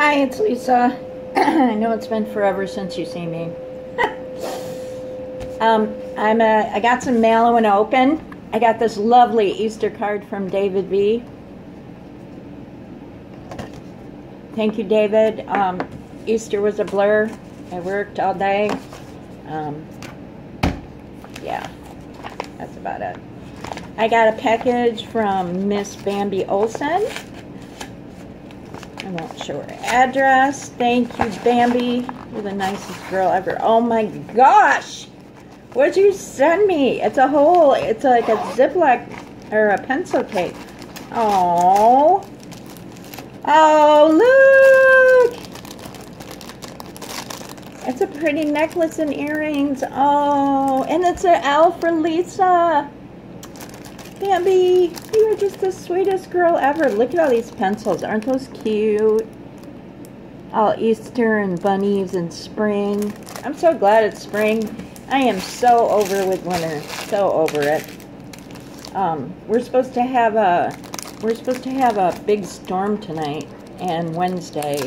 Hi, it's Lisa. I know it's been forever since you see me. I got some mail I want to open. I got this lovely Easter card from David V. Thank you, David. Easter was a blur. I worked all day. Yeah, that's about it. I got a package from Miss Bambi Olsen. I won't show her address. Thank you, Bambi. You're the nicest girl ever. Oh my gosh! What'd you send me? It's like a Ziploc or a pencil case. Oh. Oh, look! It's a pretty necklace and earrings. Oh, and it's an L for Lisa. Bambi, you are just the sweetest girl ever. Look at all these pencils. Aren't those cute? All Easter and bunnies and spring. I'm so glad it's spring. I am so over with winter. So over it. We're supposed to have a big storm tonight and Wednesday.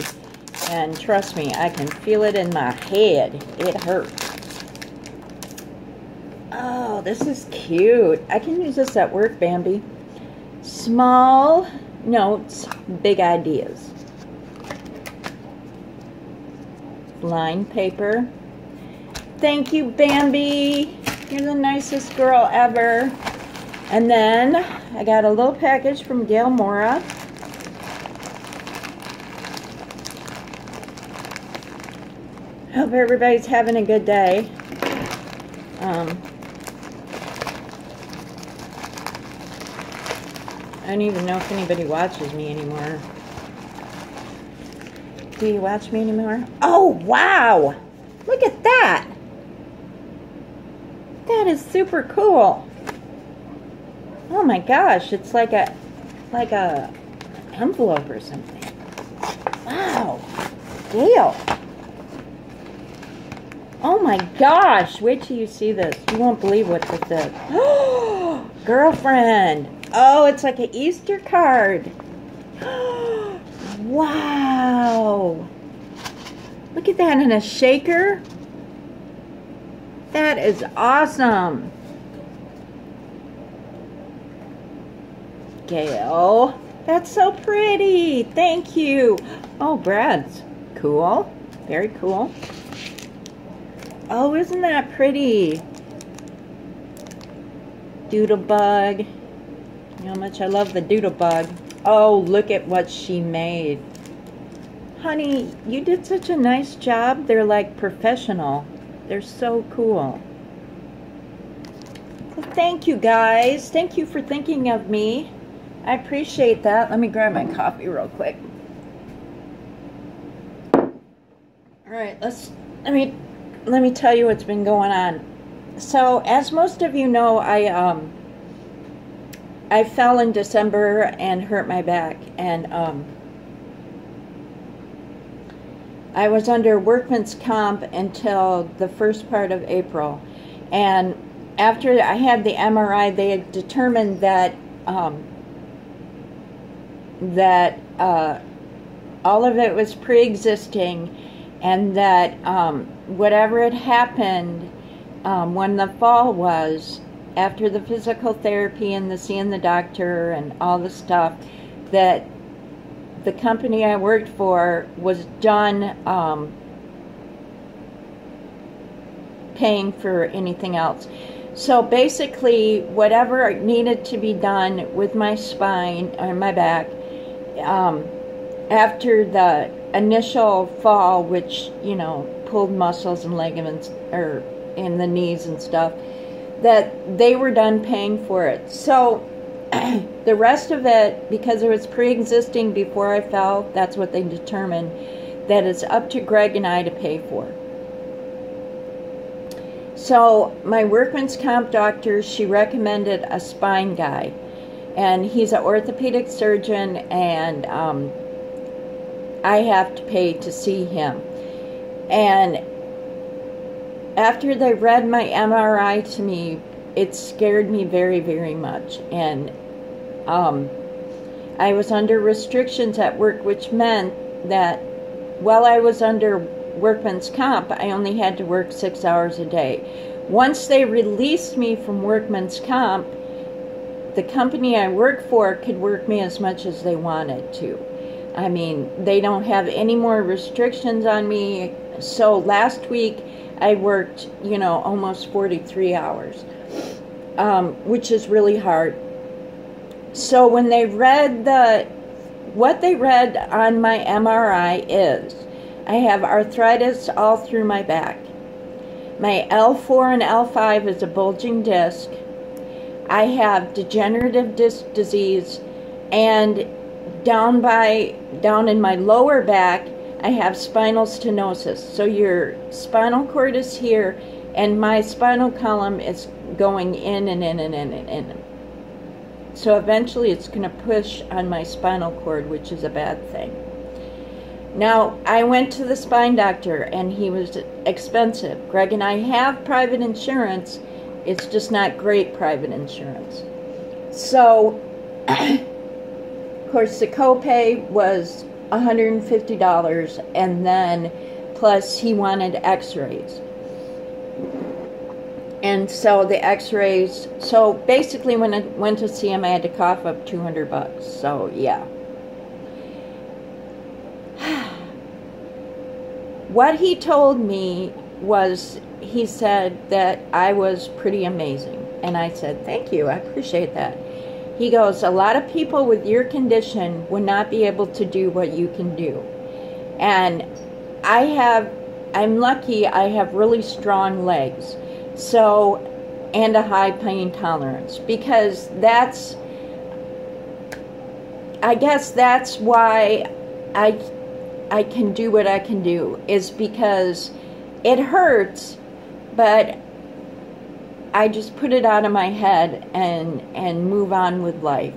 And trust me, I can feel it in my head. It hurts. Oh, this is cute. I can use this at work, Bambi. Small notes, big ideas. Lined paper. Thank you, Bambi. You're the nicest girl ever. And then I got a little package from Gail Mora. Hope everybody's having a good day. I don't even know if anybody watches me anymore. Do you watch me anymore? Oh, wow! Look at that! That is super cool. Oh my gosh, it's like a envelope or something. Wow. Gail. Oh my gosh, wait till you see this. You won't believe what this is. Oh, girlfriend. Oh, it's like an Easter card. Wow. Look at that in a shaker. That is awesome. Gail, that's so pretty. Thank you. Oh, Brad's cool. Very cool. Oh, isn't that pretty? Doodlebug. You know how much I love the Doodlebug. Oh, look at what she made. Honey, you did such a nice job. They're like professional. They're so cool. Well, thank you, guys. Thank you for thinking of me. I appreciate that. Let me grab my coffee real quick. All right, let me tell you what's been going on. So, as most of you know, I fell in December and hurt my back, and I was under workman's comp until the first part of April. And after I had the MRI, they had determined that all of it was pre-existing, and that whatever had happened when the fall was, after the physical therapy and the seeing the doctor and all the stuff, that the company I worked for was done paying for anything else. So basically, whatever needed to be done with my spine or my back after the initial fall, which, you know, pulled muscles and ligaments or in the knees and stuff, that they were done paying for it. So the rest of it, because it was pre-existing before I fell, that's what they determined, that it's up to Greg and I to pay for. So my workman's comp doctor, she recommended a spine guy, and he's an orthopedic surgeon, and I have to pay to see him. And after they read my MRI to me, it scared me very, very much. And I was under restrictions at work, which meant that while I was under workman's comp, I only had to work 6 hours a day. Once they released me from workman's comp, the company I worked for could work me as much as they wanted to. I mean, they don't have any more restrictions on me. So last week I worked, almost 43 hours, which is really hard. So when they read what they read on my MRI is, I have arthritis all through my back. My L4 and L5 is a bulging disc. I have degenerative disc disease, and down in my lower back, I have spinal stenosis. So your spinal cord is here, and my spinal column is going in and in and in and in. So eventually it's going to push on my spinal cord, which is a bad thing. Now, I went to the spine doctor, and he was expensive. Greg and I have private insurance. It's just not great private insurance. So, of course, the copay was $150, and then plus he wanted x-rays. And so the x-rays, so basically when I went to see him, I had to cough up $200. So, yeah. What he told me was, he said that I was pretty amazing. And I said, thank you, I appreciate that. He goes, a lot of people with your condition would not be able to do what you can do. And I'm lucky I have really strong legs. So, and a high pain tolerance. Because I guess that's why I can do what I can do, is because it hurts, but I just put it out of my head and move on with life.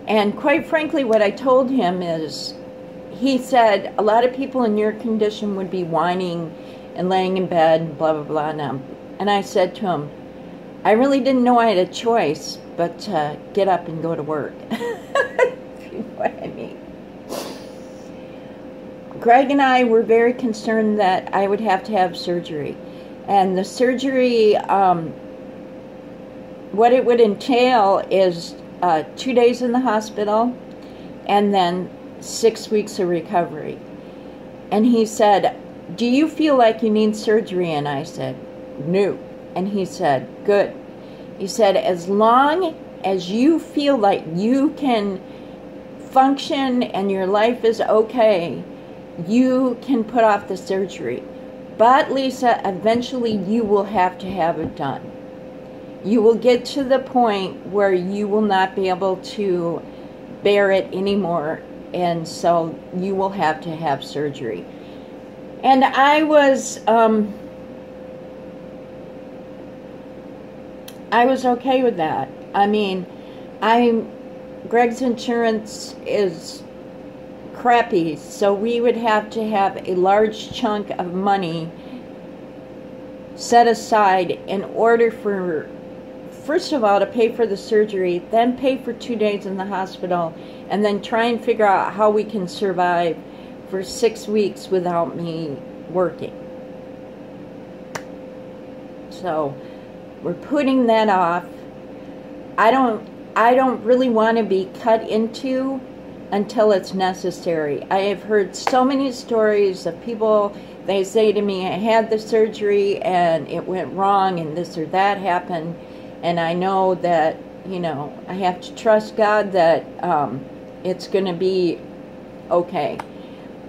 And quite frankly, what I told him is, he said, a lot of people in your condition would be whining and laying in bed and blah, blah, blah. And I said to him, I really didn't know I had a choice but to get up and go to work. If you know what I mean. Greg and I were very concerned that I would have to have surgery. And the surgery, what it would entail is 2 days in the hospital and then 6 weeks of recovery. And he said, do you feel like you need surgery? And I said, no. And he said, good. He said, as long as you feel like you can function and your life is okay, you can put off the surgery. But Lisa, eventually you will have to have it done. You will get to the point where you will not be able to bear it anymore, and so you will have to have surgery. And I was okay with that. I mean, Greg's insurance is crappy, so we would have to have a large chunk of money set aside in order for, first of all, to pay for the surgery, then pay for 2 days in the hospital, and then try and figure out how we can survive for 6 weeks without me working. So we're putting that off. I don't really want to be cut into until it's necessary. I have heard so many stories of people, they say to me, I had the surgery and it went wrong and this or that happened, and I know that, I have to trust God that it's going to be okay.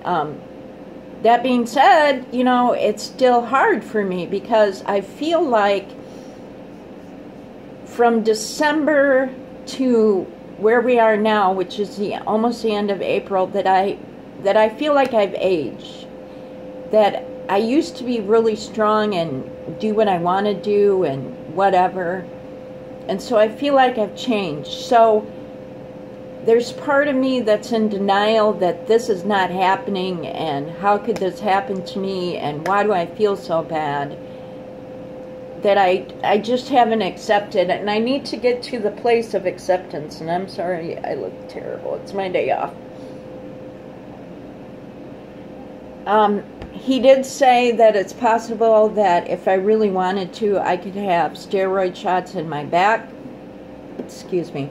That being said, it's still hard for me because I feel like from December to where we are now, which is almost the end of April, that I feel like I've aged. That I used to be really strong and do what I want to do and whatever. And so I feel like I've changed. So there's part of me that's in denial that this is not happening and how could this happen to me and why do I feel so bad. That I just haven't accepted, and I need to get to the place of acceptance. And I'm sorry, I look terrible. It's my day off. He did say that it's possible that if I really wanted to, I could have steroid shots in my back. Excuse me.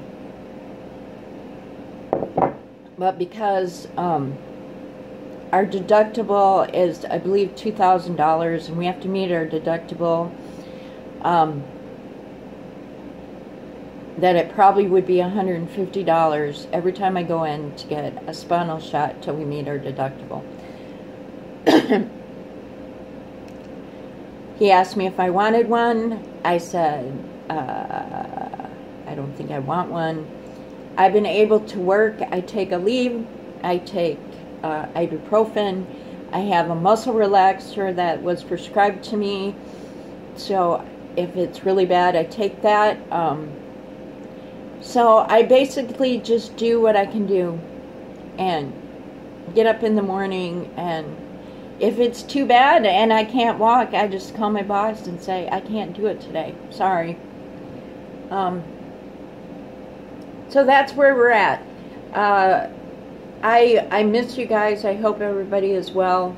But because our deductible is, I believe, $2,000, and we have to meet our deductible, that it probably would be $150 every time I go in to get a spinal shot till we meet our deductible. He asked me if I wanted one. I said, I don't think I want one. I've been able to work. I take a leave. I take ibuprofen. I have a muscle relaxer that was prescribed to me. So if it's really bad, I take that. So I basically just do what I can do and get up in the morning, and if it's too bad and I can't walk, I just call my boss and say, I can't do it today. Sorry. So that's where we're at. I miss you guys. I hope everybody is well.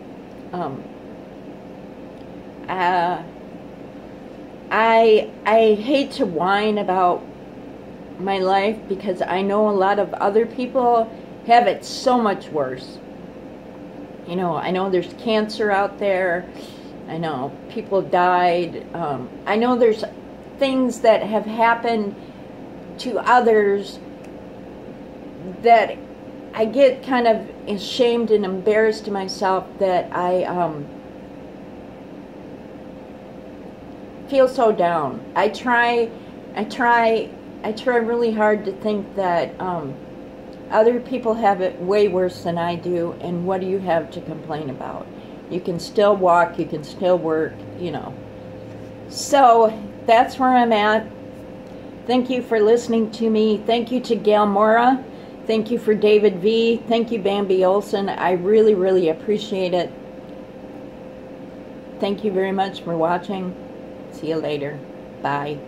I hate to whine about my life because I know a lot of other people have it so much worse. You know, I know there's cancer out there. I know people died. I know there's things that have happened to others that I get kind of ashamed and embarrassed to myself that I feel so down. I try really hard to think that other people have it way worse than I do, and what do you have to complain about? You can still walk, you can still work, you know. So that's where I'm at. Thank you for listening to me. Thank you to Gail Mora. Thank you for David V. Thank you, Bambi Olson. I really, really appreciate it. Thank you very much for watching. See you later. Bye.